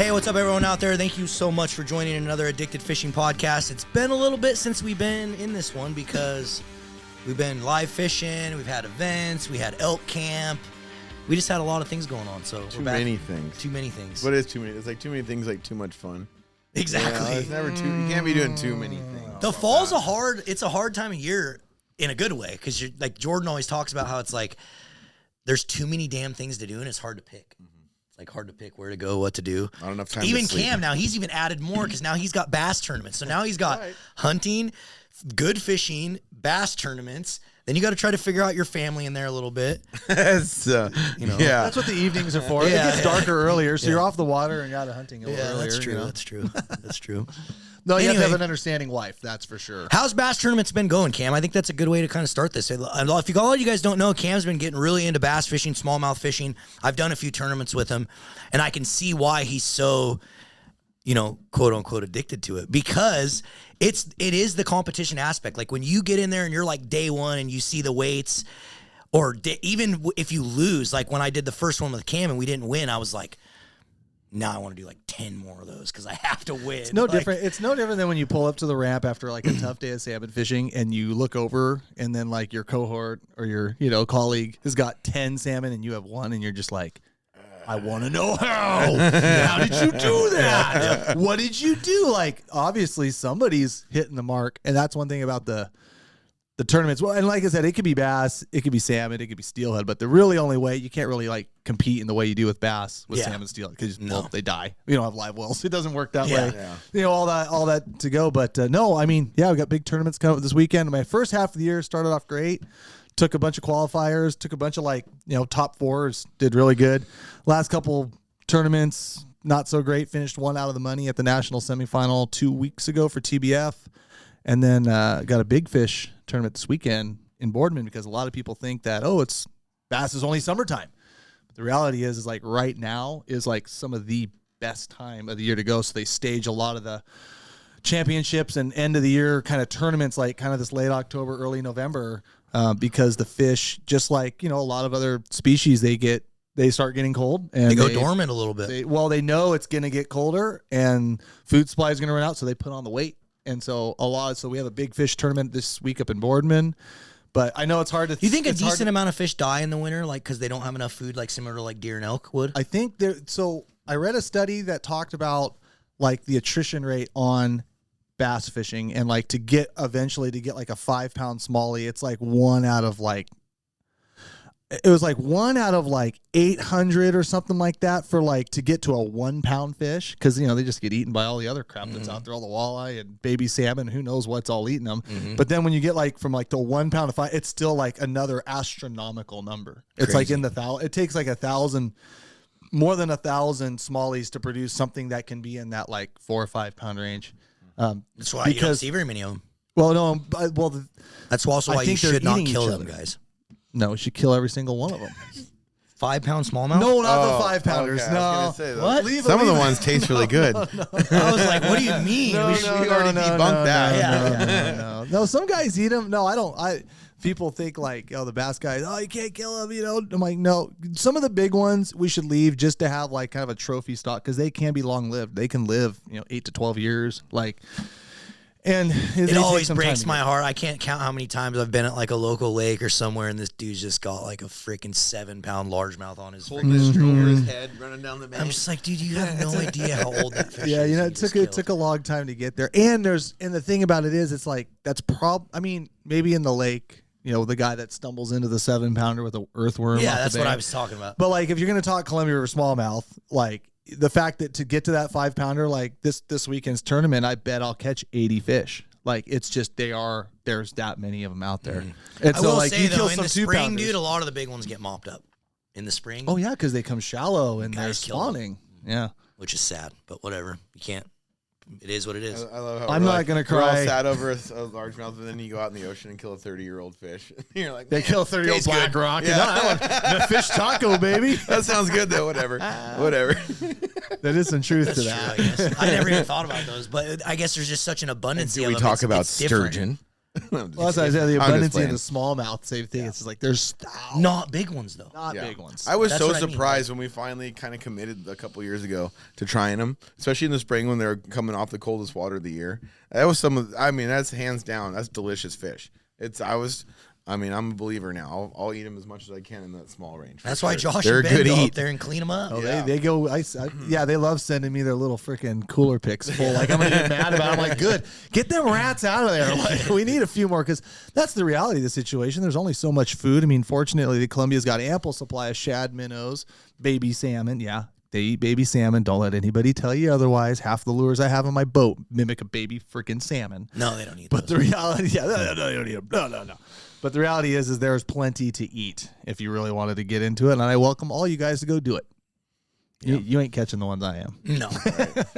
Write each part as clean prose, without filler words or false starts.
Hey, what's up, everyone out there? Thank you so much for joining another Addicted Fishing podcast. It's been a little bit since we've been in this one because we've been live fishing, we've had events, we had elk camp. We just had a lot of things going on, so Too many things. Too many things. What is too many? It's like too many things, like too much fun. Exactly. It's never too. You can't be doing too many things. The fall's it's a hard time of year in a good way because you're like Jordan always talks about how it's like there's too many damn things to do and it's hard to pick. It's like hard to pick where to go, what to do. Not enough time. Even to sleep. Cam now he's even added more because now he's got bass tournaments. So now he's got hunting, good fishing, bass tournaments. Then you got to try to figure out your family in there a little bit. That's, Yeah, That's what the evenings are for. It gets darker earlier, so you're off the water and you're out of hunting a little earlier. that's true. You know? That's true. That's true. No, you have to Anyway. have an understanding wife, that's for sure. How's bass tournaments been going, Cam? I think that's a good way to kind of start this. If all you guys don't know, Cam's been getting really into bass fishing, smallmouth fishing. I've done a few tournaments with him, and I can see why he's so, quote unquote, addicted to it because it is the competition aspect. Like when you get in there and you're like day one and you see the weights, or even if you lose, like when I did the first one with Cam and we didn't win, I was like, now I want to do like 10 more of those because I have to win. It's no different. It's no different than when you pull up to the ramp after like a tough day of salmon fishing and you look over and then like your cohort or your colleague has got 10 salmon and you have one and you're just like, I want to know how. How did you do that? What did you do? Like obviously somebody's hitting the mark, and that's one thing about the tournaments. Well, and like I said, it could be bass, it could be salmon, it could be steelhead, but the really only way you can't really like compete in the way you do with bass with salmon and steelhead because they die. We don't have live wells. It doesn't work that way. Yeah. All that to go. But no, I mean, we got big tournaments coming up this weekend. My first half of the year started off great. Took a bunch of qualifiers, took a bunch of top fours, did really good. Last couple tournaments, not so great. Finished one out of the money at the national semifinal 2 weeks ago for TBF. And then got a big fish tournament this weekend in Boardman because a lot of people think that, it's bass is only summertime. But the reality is like right now is like some of the best time of the year to go. So they stage a lot of the championships and end of the year kind of tournaments like kind of this late October, early November because the fish, just like, a lot of other species, they start getting cold and they go dormant a little bit. They know it's going to get colder and food supply is going to run out. So they put on the weight. And so we have a big fish tournament this week up in Boardman, but I know it's hard to. You think a decent amount of fish die in the winter, like because they don't have enough food, like similar to like deer and elk would? I think so I read a study that talked about like the attrition rate on bass fishing and like to get like a 5-pound smallie, it's like one out of 800 or something like that for like to get to a 1-pound fish because they just get eaten by all the other crap that's out there, all the walleye and baby salmon, who knows what's all eating them. But then when you get like from like the 1 pound to 5, it's still like another astronomical number. It's like in the it takes like more than 1,000 smallies to produce something that can be in that like 4 or 5 pound range. That's why you don't see very many of them. Well, no, that's also why you should not kill them, guys. No, we should kill every single one of them. 5-pound smallmouth? No, not the 5-pounders. Okay. No. What? Some of the ones taste really good. I was like, what do you mean? We already debunked that. No, some guys eat them. No, I don't. People think like, the bass guys, you can't kill them, I'm like, no. Some of the big ones we should leave just to have like kind of a trophy stock because they can be long-lived. They can live, 8 to 12 years. And it always breaks my heart. I can't count how many times I've been at like a local lake or somewhere, and this dude's just got like a freaking 7-pound largemouth on his holding his stroke over his head, running down the bank. I'm just like, dude, you have no idea how old that fish is. Yeah, it took a long time to get there. And the thing about it is, it's like maybe in the lake, the guy that stumbles into the 7-pounder with an earthworm. Yeah, that's what I was talking about. But like, if you're gonna talk Columbia River smallmouth, like. The fact that to get to that 5-pounder, like this weekend's tournament, I bet I'll catch 80 fish. Like it's just there's that many of them out there. And I will say though, in the spring, dude, a lot of the big ones get mopped up in the spring. Oh yeah, because they come shallow and they're spawning. Yeah, which is sad, but whatever. You can't. It is what it is. I love how I'm not gonna cry. We're all sat over a largemouth, and then you go out in the ocean and kill a 30-year-old fish. You're like, they kill a 30-year-old black rock. Yeah. The fish taco, baby. That sounds good though. Whatever. There is some truth to that. True, I never even thought about those, but I guess there's just such an abundance. We talk about sturgeon. Well, that's why I said the I'm abundance just in playing. the smallmouth. Same thing. It's just like there's Not big ones though. not Yeah. big ones. I was That's so what I mean, surprised when we finally kind of committed a couple years ago to trying them, especially in the spring when they're coming off the coldest water of the year. That was that's hands down. That's delicious fish. I'm a believer now. I'll eat them as much as I can in that small range. That's why Josh They're and Ben good go eat. up there and clean them up. Oh, Yeah. they go. Yeah, they love sending me their little freaking cooler picks full. Like I'm gonna get mad about it. I'm like, good, get them rats out of there. Like we need a few more because that's the reality of the situation. There's only so much food. I mean, fortunately, the Columbia's got ample supply of shad, minnows, baby salmon. Yeah, they eat baby salmon. Don't let anybody tell you otherwise. Half the lures I have on my boat mimic a baby freaking salmon. No, they don't eat But those. the reality, yeah, no, they don't eat them. No. But the reality is there's plenty to eat if you really wanted to get into it, and I welcome all you guys to go do it. You ain't catching the ones I am. No,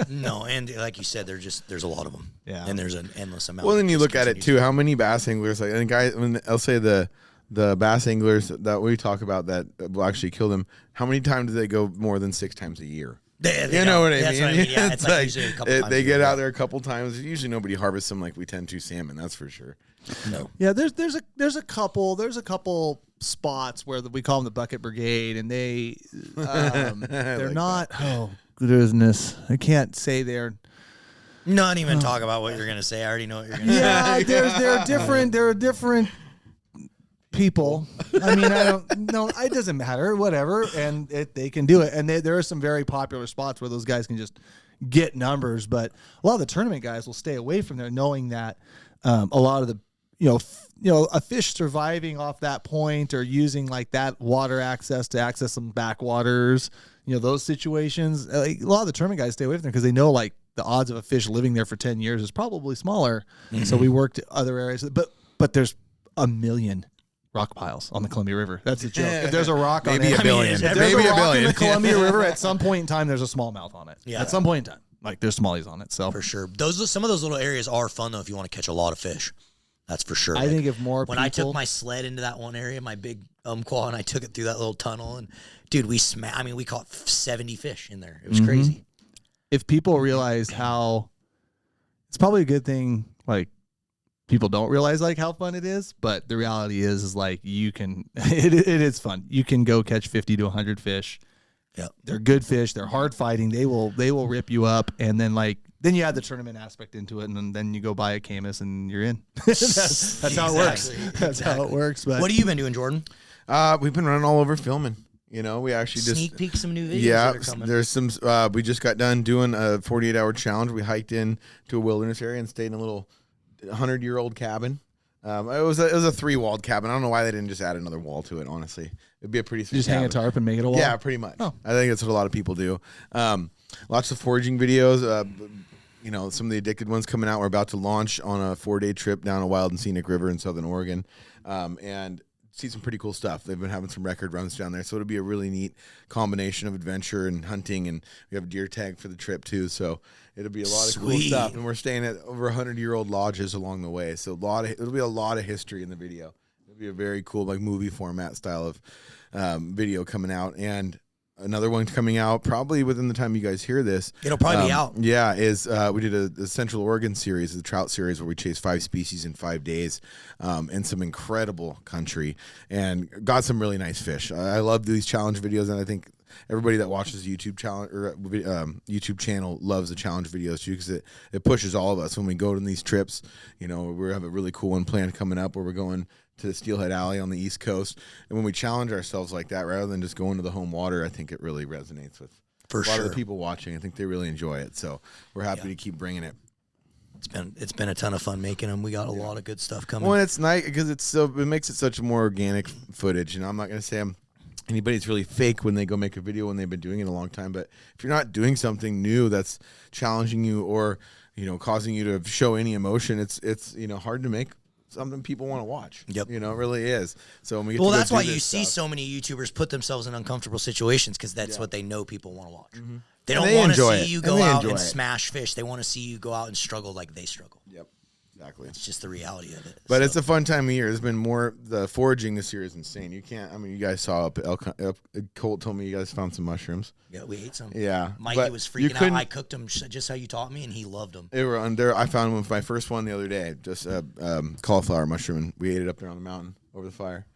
no, and like you said, there's a lot of them. Yeah. And there's an endless amount. Well, then that you just look at it continues. too. How many bass anglers I'll say the bass anglers that we talk about that will actually kill them. How many times do they go more than 6 times a year? They You know don't. what I That's mean? Yeah, it's like usually a couple times they a get year. out there a couple times. Usually nobody harvests them like we tend to salmon. That's for sure. No. Yeah, there's a couple spots where we call them the bucket brigade, and they're like not. Oh goodness, I can't say they're. Not even talk about what you're gonna say. I already know what you're gonna say. Yeah, they're different. They're different people. I mean, I don't know. It doesn't matter. Whatever, and they can do it. And there are some very popular spots where those guys can just get numbers. But a lot of the tournament guys will stay away from there, knowing that a lot of the a fish surviving off that point or using like that water access to access some backwaters. Those situations. Like, a lot of the tournament guys stay away from there because they know like the odds of a fish living there for 10 years is probably smaller. Mm-hmm. So we worked other areas, but there's a million rock piles on the Columbia River. That's a joke. If there's a rock on Maybe it, a billion. if there's Maybe a a rock in billion. the Columbia River, at some point in time, there's a smallmouth on it. Yeah. At some point in time, like there's smallies on it. So For sure. Some of those little areas are fun though if you want to catch a lot of fish. That's for sure. I think if more when people, I took my sled into that one area, my big quaw, and I took it through that little tunnel, and dude, we caught 70 fish in there. It was crazy. if people realize how, it's probably a good thing. Like, people don't realize like how fun it is, but the reality is like you can. It is fun. You can go catch 50 to 100 fish. Yeah, They're good fish. They're hard fighting. They will rip you up, and then then you add the tournament aspect into it, and then you go buy a Camus and you're in. that's how it works. Exactly. That's how it works. But What have you been doing, Jordan? We've been running all over filming. We actually Sneak peek some new videos Yeah, that are coming. there's some. We just got done doing a 48-hour challenge. We hiked in to a wilderness area and stayed in a little 100-year-old cabin. It was a 3-walled cabin. I don't know why they didn't just add another wall to it. Honestly, it'd be a pretty sweet just hang a cabin. tarp and make it a wall. Yeah, pretty much. Oh. I think that's what a lot of people do. Lots of foraging videos. Some of the addicted ones coming out. We're about to launch on a 4-day trip down a wild and scenic river in Southern Oregon, and see some pretty cool stuff. They've been having some record runs down there, so it'll be a really neat combination of adventure and hunting. And we have a deer tag for the trip too, so it'll be a lot of cool Sweet. stuff. And we're staying at over 100-year-old lodges along the way, so it'll be a lot of history in the video. It'll be a very cool like movie format style of video coming out, and another one coming out probably within the time you guys hear this. It'll probably be out. Yeah, we did a Central Oregon series, the trout series, where we chased 5 species in 5 days, in some incredible country, and got some really nice fish. I love these challenge videos, and I think everybody that watches YouTube YouTube channel loves the challenge videos too, because it pushes all of us when we go on these trips. We have a really cool one planned coming up where we're going to Steelhead Alley on the East Coast, and when we challenge ourselves like that, rather than just going to the home water, I think it really resonates with For a lot of sure. the people watching. I think they really enjoy it, so we're happy to keep bringing it. It's been a ton of fun making them. We got a lot of good stuff coming. Well, it's nice because it makes it such more organic footage. I'm not going to say anybody's really fake when they go make a video when they've been doing it a long time. But if you're not doing something new that's challenging you or causing you to show any emotion, it's hard to make something people want to watch. Yep. It really is. So when we get Well, to go that's do why this you see stuff- so many YouTubers put themselves in uncomfortable situations, because that's what they know people want to watch. They And don't they want to enjoy see it. you And go they out enjoy and it. smash fish. They want to see you go out and struggle like they struggle. Yep. Exactly. It's just the reality of it. But it's a fun time of year. There's been more. The foraging this year is insane. You can't. I mean, you guys saw up Colt told me you guys found some mushrooms. Yeah, we ate some. Yeah, Mikey was freaking out. I cooked them just how you taught me, and he loved them. They were under. I found one with my first one the other day. Just cauliflower mushroom, and we ate it up there on the mountain over the fire.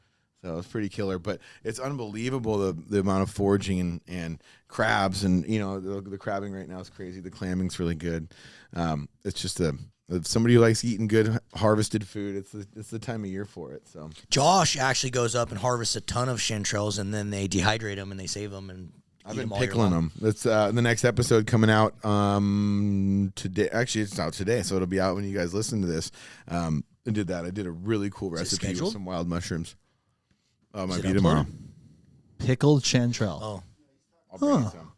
So it was pretty killer. But it's unbelievable the amount of foraging and crabs, and the crabbing right now is crazy. The clamming's really good. It's just somebody who likes eating good harvested food. It's the time of year for it. So Josh actually goes up and harvests a ton of chanterelles, and then they dehydrate them and they save them and. I've been pickling them. That's the next episode coming out today. Actually, it's out today, so it'll be out when you guys listen to this. I did that. I did a really cool recipe with some wild mushrooms. Might be tomorrow. Pickled chanterelle. Oh, I'll bring you some.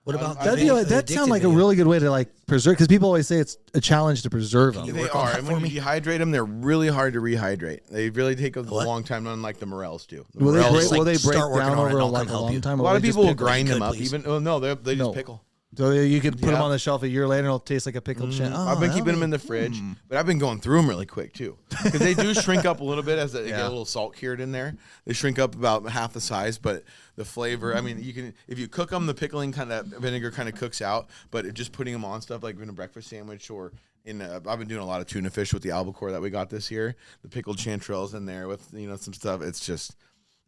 what about that sounds like a really good way to preserve, because people always say it's a challenge to preserve them. They are, and when you dehydrate them, they're really hard to rehydrate. They really take a long time, unlike the morels do. Will they break start working down on it, over I'll like come a help long you. time? A lot of people will grind them up. please. They just pickle. So you could put them on the shelf a year later and it'll taste like a pickled chanterelle. I've been keeping them in the fridge, but I've been going through them really quick too, because they do shrink up a little bit as they get a little salt cured in there. They shrink up about half the size, but the flavor. I mean, you can if you cook them, the pickling vinegar kind of cooks out. But just putting them on stuff like in a breakfast sandwich or I've been doing a lot of tuna fish with the albacore that we got this year. The pickled chanterelles in there with some stuff. It's just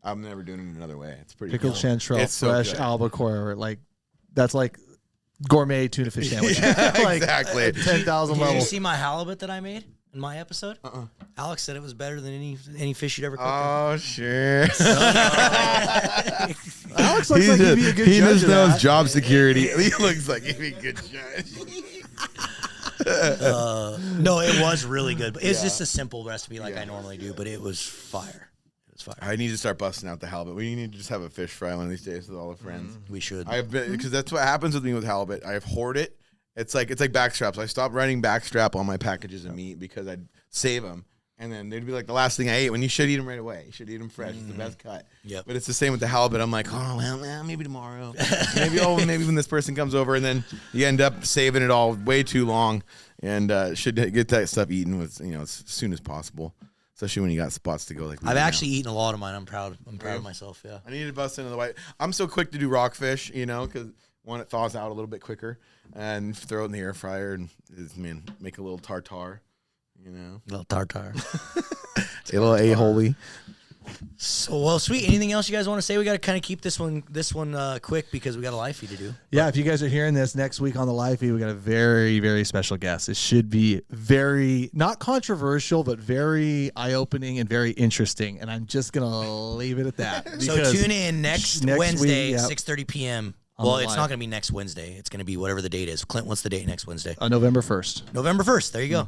I'm never doing it another way. It's pretty Pickled cool. chanterelle, fresh albacore, that's like gourmet tuna fish sandwich. Exactly. 10,000 Did level. you see my halibut that I made in my episode? Alex said it was better than any fish you'd ever cooked. Oh, sure. Alex looks like he'd be a good He judge just of knows that. job security. He looks like he'd be a good judge. No, it was really good. But it's just a simple recipe like I normally do, but it was fire. I need to start busting out the halibut. We need to just have a fish fry one of these days with all the friends. We should. I've been because that's what happens with me with halibut. I have hoard it. It's like backstraps. I stopped writing backstrap on my packages of meat because I'd save them, and then they'd be like the last thing I ate. When you should eat them right away. You should eat them fresh. It's the best cut. Yep. But it's the same with the halibut. I'm like, oh well, maybe tomorrow. maybe when this person comes over, and then you end up saving it all way too long, and should get that stuff eaten with as soon as possible. Especially when you got spots to go like I've actually eaten a lot of mine. I'm proud of myself. Yeah. I need to bust into the white. I'm so quick to do rockfish, because one, it thaws out a little bit quicker, and throw it in the air fryer and make a little tartare, Little tartare. A little a-holy. So well, sweet. Anything else you guys want to say? We got to kind of keep this one quick because we got a live feed to do. Yeah, if you guys are hearing this next week on the live feed, we got a very, very special guest. It should be very not controversial, but very eye-opening and very interesting. And I'm just gonna leave it at that. So tune in next Wednesday, week, 6:30 p.m. On Well, the it's live. not going to be next Wednesday. It's going to be whatever the date is. Clint, what's the date next Wednesday? November 1st. November 1st. There you go.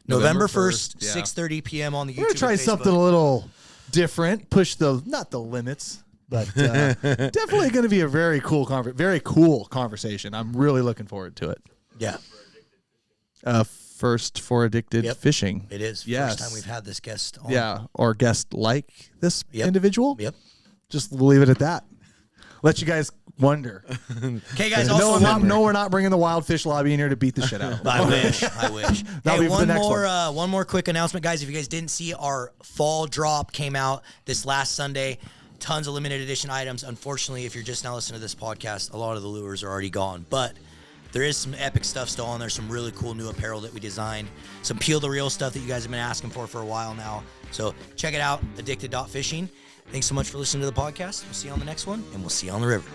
November November 1st, 1st, 6:30 p.m. on the YouTube. We're gonna try and Facebook. something a little different. Push not the limits, but definitely going to be a very cool conversation. I'm really looking forward to it. Yeah, First for addicted fishing. it is. Yes. First time we've had this guest on. Yeah, or guest like this Yep. individual. Yep. Just leave it at that. Let you guys wonder. Okay, guys. Also, No, we're not bringing the wild fish lobby in here to beat the shit out of them. I wish. That'll Hey, be for the next one more quick announcement, guys. If you guys didn't see, our fall drop came out this last Sunday. Tons of limited edition items. Unfortunately, if you're just now listening to this podcast, a lot of the lures are already gone. But there is some epic stuff still on there. Some really cool new apparel that we designed. Some Peel the Reel stuff that you guys have been asking for a while now. So check it out, addicted.fishing. Thanks so much for listening to the podcast. We'll see you on the next one, and we'll see you on the river.